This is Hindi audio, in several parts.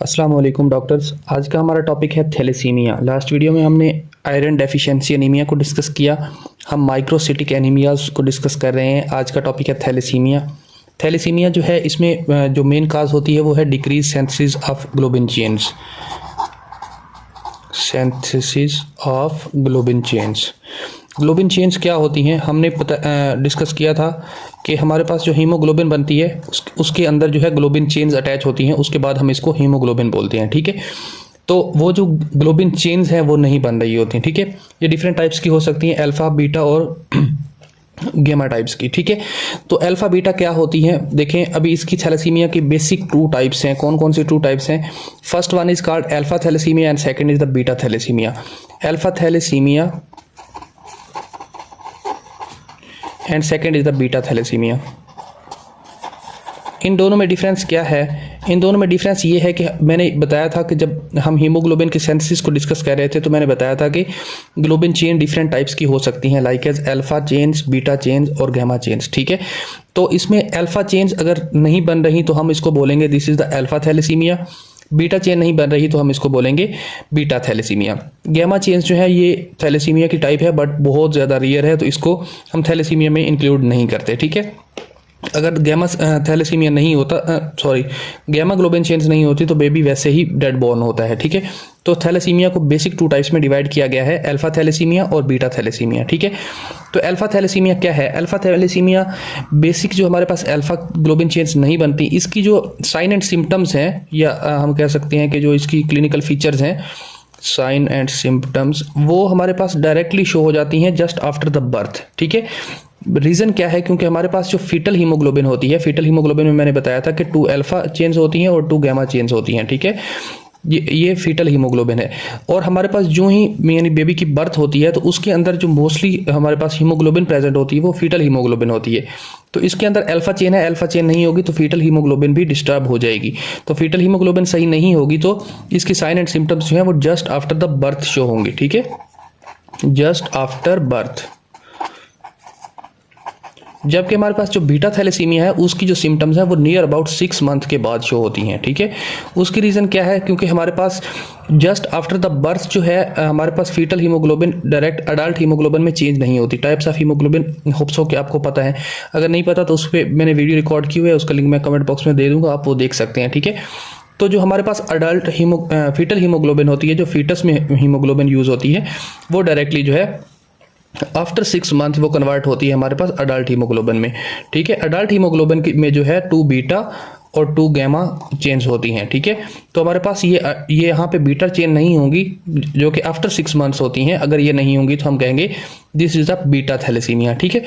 अस्सलाम वालेकुम डॉक्टर्स। आज का हमारा टॉपिक है थैलेसीमिया। लास्ट वीडियो में हमने आयरन डेफिशिएंसी एनीमिया को डिस्कस किया। हम माइक्रोसिटिक एनीमियाज को डिस्कस कर रहे हैं। आज का टॉपिक है थैलेसीमिया। थैलेसीमिया जो है इसमें जो मेन काज होती है वो है decrease synthesis of globin chains. Synthesis of globin chains. Globin chains क्या होती हैं हमने डिस्कस किया था कि हमारे पास जो हीमोग्लोबिन बनती है उसके अंदर जो है ग्लोबिन चेन्स अटैच होती हैं, उसके बाद हम इसको हीमोग्लोबिन बोलते हैं। ठीक है, तो वो जो ग्लोबिन चेन्स हैं वो नहीं बन रही होती हैं। ठीक है, ये डिफरेंट टाइप्स की हो सकती हैं, अल्फा बीटा और गेमा टाइप्स की। ठीक है, तो अल्फा बीटा क्या होती हैं देखें। अभी इसकी थैलेसीमिया की बेसिक टू टाइप्स हैं। कौन कौन सी टू टाइप्स हैं? First one is called alpha thalassemia and second is the beta thalassemia. Alpha thalassemia and second is the beta thalassemia. इन दोनों में डिफरेंस क्या है? इन दोनों में डिफरेंस ये है कि मैंने बताया था कि जब हम हीमोग्लोबिन के सिंथेसिस को डिस्कस कर रहे थे तो मैंने बताया था कि ग्लोबिन चेन डिफरेंट टाइप्स की हो सकती हैं, like as alpha chains, beta chains और गैमा चेन्स। ठीक है, तो इसमें अल्फा चेन्स अगर नहीं बन रही तो हम इसको बोलेंगे this is the alpha thalassemia. Beta chain नहीं बन रही तो हम इसको बोलेंगे बीटा थैलेसीमिया। गैमा चेन्स जो है ये थैलेसीमिया की टाइप है बट बहुत ज़्यादा रेयर है, तो इसको हम थैलेसीमिया में इंक्लूड नहीं करते। ठीक है, अगर गैमा थैलेसीमिया नहीं होता, गैमा ग्लोबिन चेन्स नहीं होती तो बेबी वैसे ही डेड बॉर्न होता है। ठीक है, तो थैलेसीमिया को बेसिक टू टाइप्स में डिवाइड किया गया है, अल्फा थैलेसीमिया और बीटा थैलेसीमिया। ठीक है, तो अल्फा थैलेसीमिया क्या है? अल्फा थैलेसीमिया बेसिक जो हमारे पास अल्फा ग्लोबिन चेन्स नहीं बनती, इसकी जो साइन एंड सिम्टम्स हैं या हम कह सकते हैं कि जो इसकी क्लिनिकल फीचर्स हैं, साइन एंड सिम्टम्स, वो हमारे पास डायरेक्टली शो हो जाती हैं जस्ट आफ्टर द बर्थ। ठीक है, रीज़न क्या है? क्योंकि हमारे पास जो फीटल हीमोग्लोबिन होती है, फीटल हीमोग्लोबिन में मैंने बताया था कि 2 अल्फा चेन्स होती हैं और 2 गैमा चेन्स होती हैं। ठीक है, ये फीटल हीमोग्लोबिन है और हमारे पास जो ही यानी बेबी की बर्थ होती है तो उसके अंदर जो मोस्टली हमारे पास हीमोग्लोबिन प्रेजेंट होती है वो फीटल हीमोग्लोबिन होती है। तो इसके अंदर अल्फा चेन है, अल्फा चेन नहीं होगी तो फीटल हीमोग्लोबिन भी डिस्टर्ब हो जाएगी। तो फीटल हीमोग्लोबिन सही नहीं होगी तो इसकी साइन एंड सिम्टम्स जो है वो just after the birth show होंगे। ठीक है, जस्ट आफ्टर बर्थ। जबकि हमारे पास जो बीटा थैलेसीमिया है उसकी जो सिम्टम्स हैं वो नियर अबाउट 6 मंथ के बाद शो होती हैं। ठीक है, उसकी रीज़न क्या है? क्योंकि हमारे पास जस्ट आफ्टर द बर्थ जो है हमारे पास fetal haemoglobin direct adult haemoglobin में चेंज नहीं होती। टाइप्स ऑफ हीमोग्लोबिन होप्स हो कि आपको पता है, अगर नहीं पता तो उस पर मैंने वीडियो रिकॉर्ड की हुई है, उसका लिंक मैं कमेंट बॉक्स में दे दूंगा, आप वो देख सकते हैं। ठीक है, तो जो हमारे पास अडल्ट फीटल हीमोग्लोबिन होती है, जो फीटस में हीमोग्लोबिन यूज़ होती है, वो डायरेक्टली जो है आफ्टर 6 मंथ वो कन्वर्ट होती है हमारे पास अडल्ट हीमोग्लोबिन में। ठीक है, अडल्ट हीमोग्लोबिन में जो है 2 बीटा और 2 गैमा चेन्स होती हैं। ठीक है, तो हमारे पास ये यहाँ पे बीटा चेन नहीं होंगी जो कि आफ्टर 6 मंथ्स होती हैं। अगर ये नहीं होंगी तो हम कहेंगे this is a beta thalassemia. ठीक है,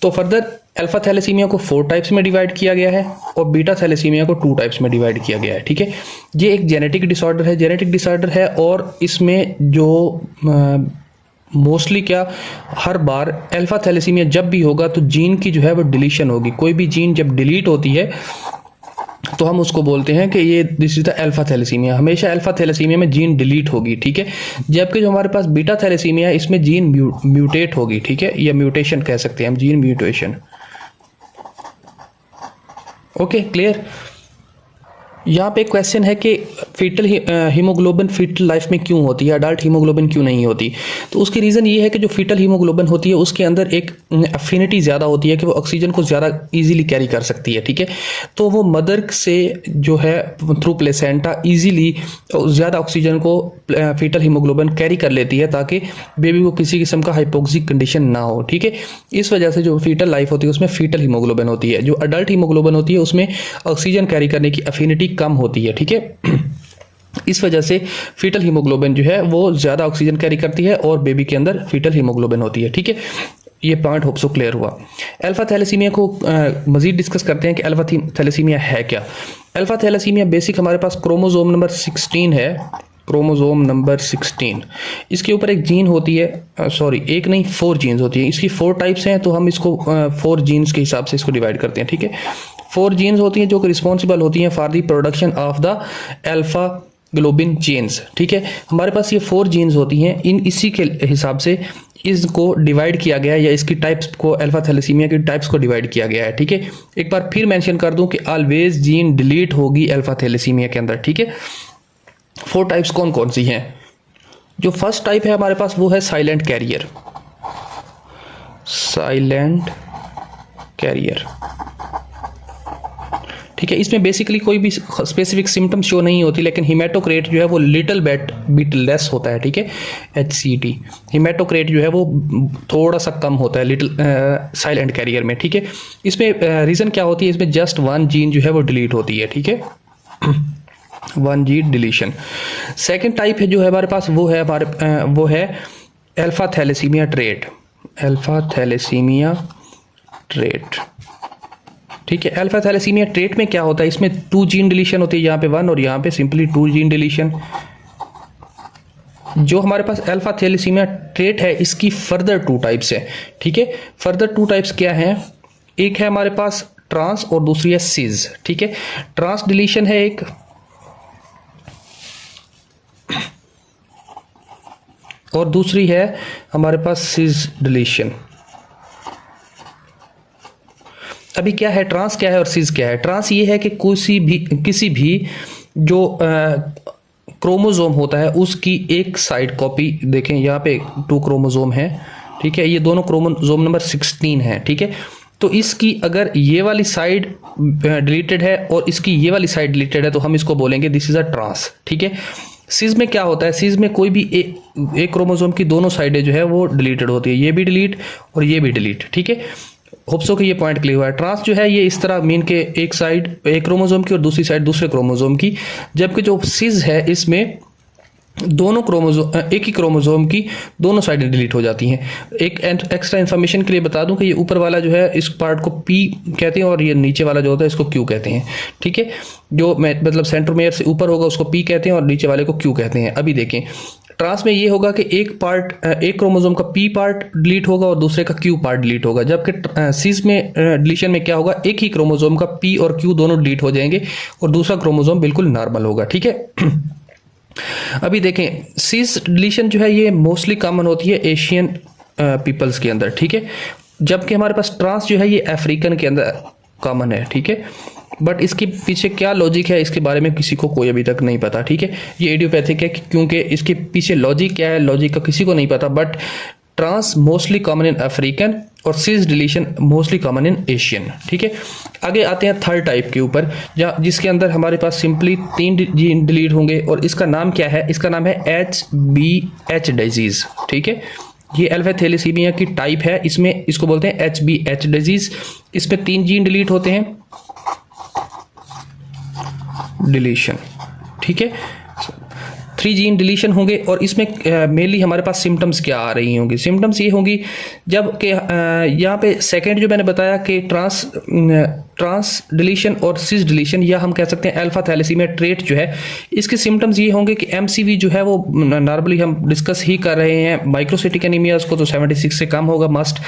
तो फर्दर अल्फा थैलेसीमिया को 4 टाइप्स में डिवाइड किया गया है और बीटा थैलेसीमिया को 2 टाइप्स में डिवाइड किया गया है। ठीक है, ये एक जेनेटिक डिसऑर्डर है और इसमें जो मोस्टली क्या हर बार अल्फा थैलेसीमिया जब भी होगा तो जीन की जो है वो डिलीशन होगी। कोई भी जीन जब डिलीट होती है तो हम उसको बोलते हैं कि ये this is the alpha thalassemia. हमेशा अल्फा थैलेसीमिया में जीन डिलीट होगी। ठीक है, जबकि जो हमारे पास बीटा थैलेसीमिया है इसमें जीन म्यूटेट होगी। ठीक है, या म्यूटेशन कह सकते हैं हम, जीन म्यूटेशन। Okay, clear? यहाँ पे क्वेश्चन है कि फीटल हीमोग्लोबिन फीटल लाइफ में क्यों होती है, अडल्ट हीमोग्लोबिन क्यों नहीं होती? तो उसकी रीज़न ये है कि जो फीटल हीमोग्लोबिन होती है उसके अंदर एक अफिनिटी ज़्यादा होती है कि वो ऑक्सीजन को ज़्यादा इजीली कैरी कर सकती है। ठीक है, तो वो मदर से जो है थ्रू प्लेसेंटा इजीली ज़्यादा ऑक्सीजन को फीटल हीमोग्लोबिन कैरी कर लेती है ताकि बेबी को किसी किस्म का हाइपोक्सिक कंडीशन ना हो। ठीक है, इस वजह से जो फीटल लाइफ होती है उसमें फीटल हीमोग्लोबिन होती है। जो अडल्ट हीमोग्लोबिन होती है उसमें ऑक्सीजन कैरी करने की अफिनिटी कम होती है। ठीक है, इस वजह से फीटल हीमोग्लोबिन जो है वो ज़्यादा ऑक्सीजन कैरी करती है और बेबी के अंदर फीटल हीमोग्लोबिन होती है। ठीक है, ये पॉइंट होप सो क्लियर हुआ। अल्फा थैलेसीमिया को मजीद डिस्कस करते हैं कि अल्फा थैलेसीमिया है क्या। अल्फा थैलेसीमिया बेसिक हमारे पास क्रोमोसोम नंबर 16 है, क्रोमोसोम नंबर 16। इसके ऊपर एक जीन होती है, एक नहीं 4 जीन्स होती है। इसकी 4 टाइप्स हैं तो हम इसको 4 जीन्स के हिसाब से इसको डिवाइड करते हैं। ठीक है, 4 जीन्स होती हैं जो कि रिस्पॉन्सिबल होती हैं for the production of the alpha globin chains. ठीक है, हमारे पास ये 4 जीन्स होती हैं, इसी के हिसाब से इसको डिवाइड किया गया है या इसकी टाइप्स को अल्फा थैलेसीमिया की टाइप्स को डिवाइड किया गया है। ठीक है, एक बार फिर मेंशन कर दूं कि ऑलवेज जीन डिलीट होगी अल्फा थैलेसीमिया के अंदर। ठीक है, 4 टाइप्स कौन कौन सी हैं? जो फर्स्ट टाइप है हमारे पास वो है साइलेंट कैरियर। साइलेंट कैरियर, ठीक है। इसमें बेसिकली कोई भी स्पेसिफिक सिम्टम शो नहीं होती, लेकिन हिमेटोक्रेट जो है वो लिटिल बिट लेस होता है, ठीक है। HCT हिमेटोक्रेट जो है वो थोड़ा सा कम होता है लिटिल साइलेंट कैरियर में, ठीक है। इसमें रीज़न क्या होती है? इसमें जस्ट 1 जीन जो है वो डिलीट होती है, ठीक है। 1 जीन डिलीशन। सेकेंड टाइप है जो है हमारे पास वो है alpha thalassemia trait. Alpha thalassemia trait, ठीक है। अल्फा थैलेसीमिया ट्रेट में क्या होता है? इसमें 2 जीन डिलीशन होती है, यहाँ पे 1 और यहाँ पे सिंपली 2 जीन डिलीशन। जो हमारे पास अल्फा थैलेसीमिया ट्रेट है इसकी फर्दर 2 टाइप्स है, ठीक है। फर्दर 2 टाइप्स क्या है? एक है हमारे पास ट्रांस और दूसरी है सिज, ठीक है। ट्रांस डिलीशन है एक, और दूसरी है हमारे पास सिज डिलीशन। अभी क्या है ट्रांस क्या है और सिज क्या है? ट्रांस ये है कि किसी भी जो क्रोमोसोम होता है उसकी एक साइड कॉपी, देखें यहाँ पे 2 क्रोमोसोम है, ठीक है। ये दोनों क्रोमोसोम नंबर 16 है, ठीक है। तो इसकी अगर ये वाली साइड डिलीटेड है और इसकी ये वाली साइड डिलीटेड है तो हम इसको बोलेंगे दिस इज अ ट्रांस, ठीक है। सिज में क्या होता है? सिज में कोई भी एक क्रोमोसोम की दोनों साइडें जो है वो डिलीटेड होती है, ये भी डिलीट और ये भी डिलीट, ठीक है। होप्सो कि ये पॉइंट क्लियर हुआ है। ट्रांस जो है ये इस तरह मीन के एक साइड एक क्रोमोसोम की और दूसरी साइड दूसरे क्रोमोसोम की, जबकि जो सिज है इसमें दोनों क्रोमोसोम एक ही क्रोमोसोम की दोनों साइडें डिलीट हो जाती हैं। एक एक्स्ट्रा इन्फॉर्मेशन के लिए बता दूं कि ये ऊपर वाला जो है इस पार्ट को P कहते हैं और ये नीचे वाला जो होता है इसको Q कहते हैं, ठीक है। जो मतलब सेंट्रोमेयर से ऊपर होगा उसको P कहते हैं और नीचे वाले को Q कहते हैं। अभी देखें ट्रांस में ये होगा कि एक क्रोमोसोम का P पार्ट डिलीट होगा और दूसरे का Q पार्ट डिलीट होगा, जबकि सिज में डिलीशन में क्या होगा? एक ही क्रोमोसोम का P और Q दोनों डिलीट हो जाएंगे और दूसरा क्रोमोसोम बिल्कुल नॉर्मल होगा, ठीक है। अभी देखें सिज डिलीशन जो है ये मोस्टली कॉमन होती है एशियन पीपल्स के अंदर, ठीक है। जबकि हमारे पास ट्रांस जो है ये अफ्रीकन के अंदर कॉमन है, ठीक है। बट इसके पीछे क्या लॉजिक है इसके बारे में किसी को कोई अभी तक नहीं पता, ठीक है। ये इडियोपैथिक है क्योंकि इसके पीछे लॉजिक क्या है, लॉजिक का किसी को नहीं पता। But trans mostly common in African और cis deletion mostly common in Asian, ठीक है। आगे आते हैं थर्ड टाइप के ऊपर, जिसके अंदर हमारे पास सिंपली 3 जीन डिलीट होंगे और इसका नाम क्या है? इसका नाम है HBH डिजीज, ठीक है। ये अल्फा थैलेसीमिया की टाइप है, इसमें इसको बोलते हैं HBH डिजीज। इसमें 3 जीन डिलीट होते हैं, डिलीशन, ठीक है। 3 जीन डिलीशन होंगे और इसमें मेनली हमारे पास सिम्टम्स क्या आ रही होंगी? सिम्टम्स ये होंगी जब कि यहाँ पे सेकेंड जो मैंने बताया कि ट्रांस डिलीशन और सिस डिलीशन, या हम कह सकते हैं अल्फा थैलेसीमिया ट्रेट जो है, इसके सिम्टम्स ये होंगे कि MCV जो है वो नॉर्मली हम डिस्कस ही कर रहे हैं। माइक्रोसिटिक एनीमिया को तो 76 से कम होगा मस्ट,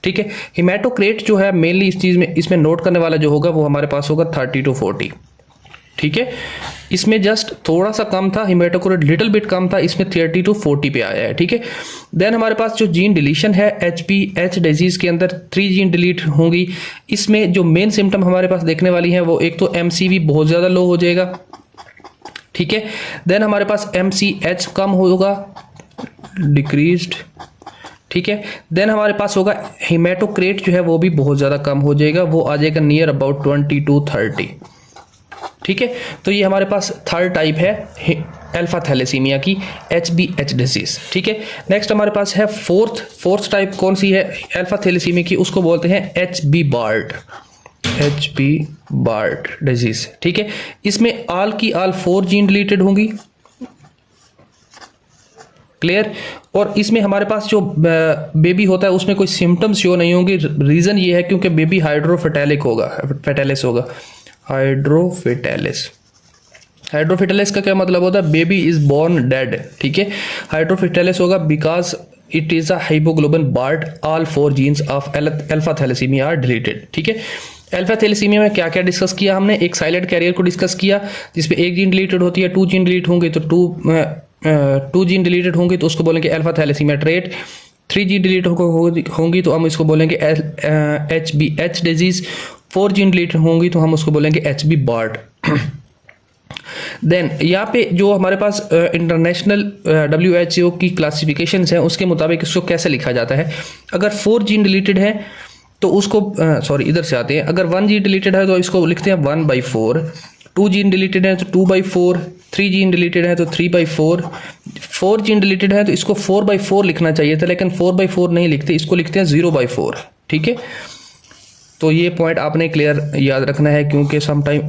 ठीक है। हिमेटोक्रेट जो है मेनली इस चीज़ में इसमें नोट करने वाला जो होगा वो हमारे पास होगा 30 to 40, ठीक है। इसमें जस्ट थोड़ा सा कम था, हिमेटोक्रेट लिटिल बिट कम था, इसमें 30 to 40 पे आया है, ठीक है। देन हमारे पास जो जीन डिलीशन है HBH डिजीज के अंदर 3 जीन डिलीट होंगी। इसमें जो मेन सिम्टम हमारे पास देखने वाली है वो एक तो MCV बहुत ज़्यादा लो हो जाएगा, ठीक है। देन हमारे पास MCH कम होगा, डिक्रीज्ड, ठीक है। देन हमारे पास होगा हिमेटोक्रेट जो है वो भी बहुत ज़्यादा कम हो जाएगा, वो आ जाएगा नियर अबाउट 20 to 30, ठीक है। तो ये हमारे पास थर्ड टाइप है अल्फा थैलेसीमिया की HBH डिजीज, ठीक है। नेक्स्ट हमारे पास है फोर्थ टाइप कौन सी है अल्फा थैलेसीमिया की? उसको बोलते हैं HB बार्ड डिजीज, ठीक है। इसमें ऑल की ऑल 4 जीन डिलीटेड होंगी, क्लियर। और इसमें हमारे पास जो बेबी होता है उसमें कोई सिम्टम्स शो नहीं होंगे। रीजन ये है क्योंकि बेबी हाइड्रोफेटेलिस होगा। हाइड्रोफिटेलिस का क्या मतलब होता है? बेबी इज बोर्न डेड, ठीक है। हाइड्रोफिटेलिस होगा because it is a hemoglobin Bart's, all 4 genes of alpha thalassemia are deleted, ठीक है। अल्फा थैलेसीमिया में क्या क्या डिस्कस किया हमने? एक साइलेंट कैरियर को डिस्कस किया जिसमें 1 जीन डिलीटेड होती है, 2 जीन डिलीट होंगे तो 2 जीन डिलीटेड होंगे तो उसको बोलेंगे alpha thalassemia trait. 3 gene delete होंगी तो हम इसको बोलेंगे HBH डिजीज। 4 जीन डिलीट होंगी तो हम उसको बोलेंगे HB बार्ड। देन यहाँ पे जो हमारे पास इंटरनेशनल WHO की क्लासिफिकेशंस हैं उसके मुताबिक इसको कैसे लिखा जाता है। अगर 4 जीन डिलीटेड है तो उसको इधर से आते हैं। अगर 1 जीन डिलीटेड है तो इसको लिखते हैं 1/4, 2 जीन डिलीटेड है तो 2/4, 3 जीन डिलीटेड है तो 3/4, 4 जीन डिलीटेड है तो इसको 4/4 लिखना चाहिए था, लेकिन 4/4 नहीं लिखते, इसको लिखते हैं 0/4। ठीक है, तो ये पॉइंट आपने क्लियर याद रखना है, क्योंकि सम टाइम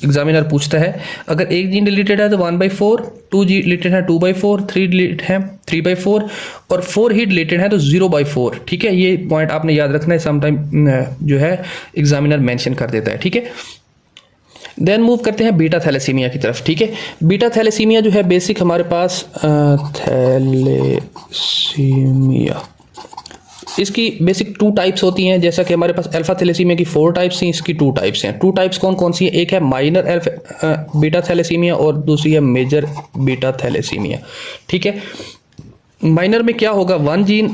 एग्जामिनर पूछता है अगर 1 जीन डिलीटेड है तो 1/4, 2 जी डिलीटेड है 2/4, 3 डिलीट है 3/4 और 4 ही डिलीटेड है तो 0/4। ठीक है, ये पॉइंट आपने याद रखना है, सम टाइम जो है एग्जामिनर मेंशन कर देता है। ठीक है, देन मूव करते हैं बीटा थैलेसीमिया की तरफ। ठीक है, बीटा थैलेसीमिया जो है बेसिक हमारे पास थैलेसीमिया, इसकी बेसिक 2 टाइप्स होती हैं। जैसा कि हमारे पास अल्फा थैलेसीमिया की 4 टाइप्स हैं, इसकी 2 टाइप्स हैं। 2 टाइप्स कौन कौन सी हैं? एक है माइनर बीटा थैलेसीमिया और दूसरी है मेजर बीटा थैलेसीमिया। ठीक है, माइनर में क्या होगा, 1 जीन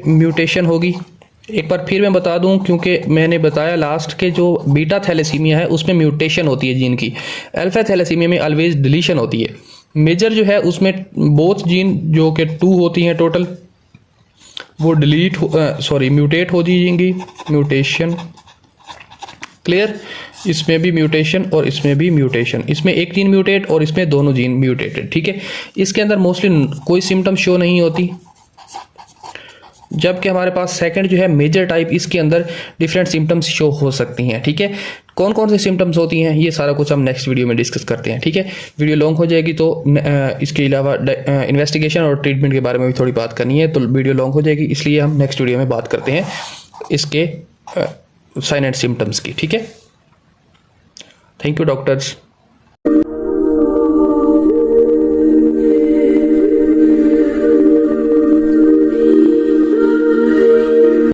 म्यूटेशन होगी। एक बार फिर मैं बता दूं, क्योंकि मैंने बताया लास्ट के जो बीटा थैलेसीमिया है उसमें म्यूटेशन होती है जीन की, अल्फा थैलेसीमिया में ऑलवेज डिलीशन होती है। मेजर जो है उसमें बोथ जीन जो कि 2 होती हैं टोटल, वो म्यूटेट हो जाएंगी, म्यूटेशन। क्लियर, इसमें भी म्यूटेशन और इसमें भी म्यूटेशन, इसमें एक जीन म्यूटेट और इसमें दोनों जीन म्यूटेटेड। ठीक है, इसके अंदर मोस्टली कोई सिम्टम शो नहीं होती, जबकि हमारे पास सेकंड जो है मेजर टाइप, इसके अंदर डिफरेंट सिम्टम्स शो हो सकती हैं। ठीक है, कौन कौन से सिम्टम्स होती हैं ये सारा कुछ हम नेक्स्ट वीडियो में डिस्कस करते हैं। ठीक है, वीडियो लॉन्ग हो जाएगी तो इसके अलावा इन्वेस्टिगेशन और ट्रीटमेंट के बारे में भी थोड़ी बात करनी है, तो वीडियो लॉन्ग हो जाएगी, इसलिए हम नेक्स्ट वीडियो में बात करते हैं इसके साइन एंड सिम्टम्स की। ठीक है, थैंक यू डॉक्टर्स।